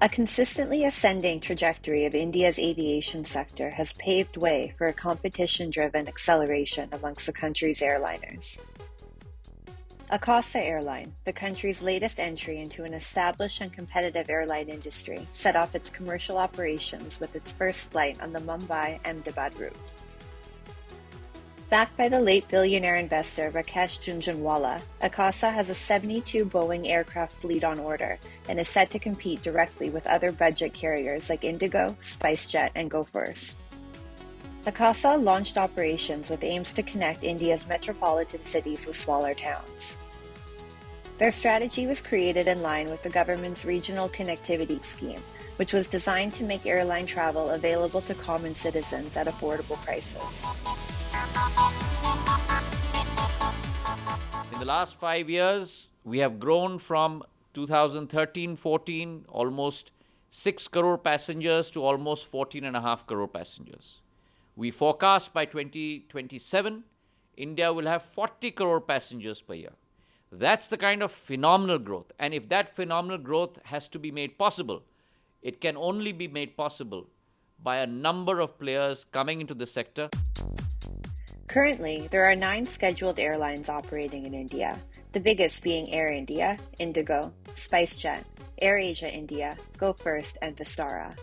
A consistently ascending trajectory of India's aviation sector has paved way for a competition-driven acceleration amongst the country's airliners. Akasa Airline, the country's latest entry into an established and competitive airline industry, set off its commercial operations with its first flight on the Mumbai-Ahmedabad route. Backed by the late billionaire investor Rakesh Jhunjhunwala, Akasa has a 72 Boeing aircraft fleet on order and is set to compete directly with other budget carriers like IndiGo, SpiceJet, and Go First. Akasa launched operations with aims to connect India's metropolitan cities with smaller towns. Their strategy was created in line with the government's regional connectivity scheme, which was designed to make airline travel available to common citizens at affordable prices. In the last 5 years, we have grown from 2013-14, almost 6 crore passengers to almost 14.5 crore passengers. We forecast by 2027, India will have 40 crore passengers per year. That's the kind of phenomenal growth. And if that phenomenal growth has to be made possible, it can only be made possible by a number of players coming into the sector. Currently, there are 9 scheduled airlines operating in India, the biggest being Air India, IndiGo, SpiceJet, AirAsia India, Go First, and Vistara.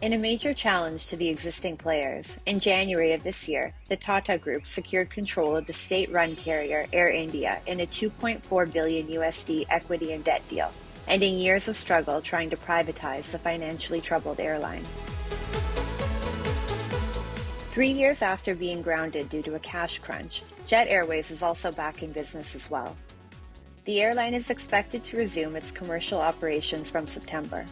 In a major challenge to the existing players, in January of this year, the Tata Group secured control of the state-run carrier Air India in a $2.4 billion USD equity and debt deal, ending years of struggle trying to privatize the financially troubled airline. 3 years after being grounded due to a cash crunch, Jet Airways is also back in business as well. The airline is expected to resume its commercial operations from September.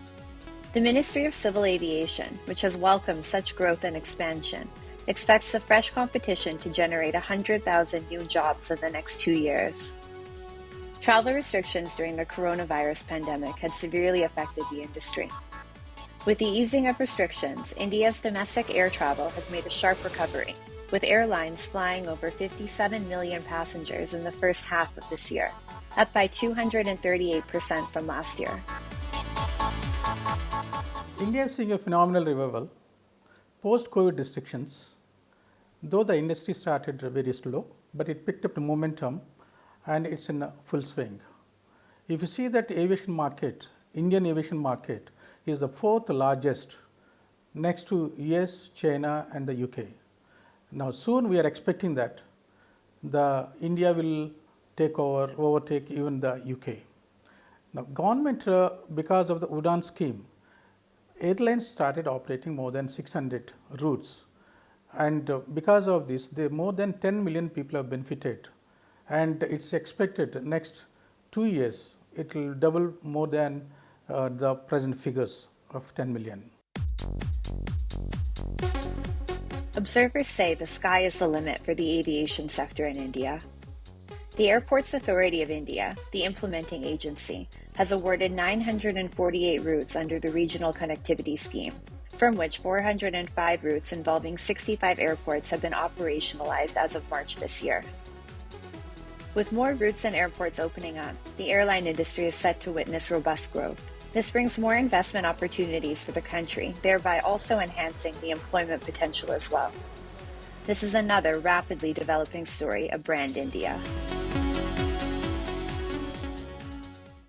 The Ministry of Civil Aviation, which has welcomed such growth and expansion, expects the fresh competition to generate 100,000 new jobs in the next 2 years. Travel restrictions during the coronavirus pandemic had severely affected the industry. With the easing of restrictions, India's domestic air travel has made a sharp recovery, with airlines flying over 57 million passengers in the first half of this year, up by 238% from last year. India is seeing a phenomenal revival. Post-COVID restrictions, though the industry started very slow, but it picked up the momentum and it's in full swing. If you see that aviation market, Indian aviation market, is the 4th largest next to US, China and the UK. Now soon we are expecting that India will overtake even the UK. Now government, because of the UDAN scheme, airlines started operating more than 600 routes, and because of this, more than 10 million people have benefited, and it's expected next 2 years it will double more than the present figures of 10 million. Observers say the sky is the limit for the aviation sector in India. The Airports Authority of India, the implementing agency, has awarded 948 routes under the Regional Connectivity Scheme, from which 405 routes involving 65 airports have been operationalized as of March this year. With more routes and airports opening up, the airline industry is set to witness robust growth. This brings more investment opportunities for the country, thereby also enhancing the employment potential as well. This is another rapidly developing story of Brand India.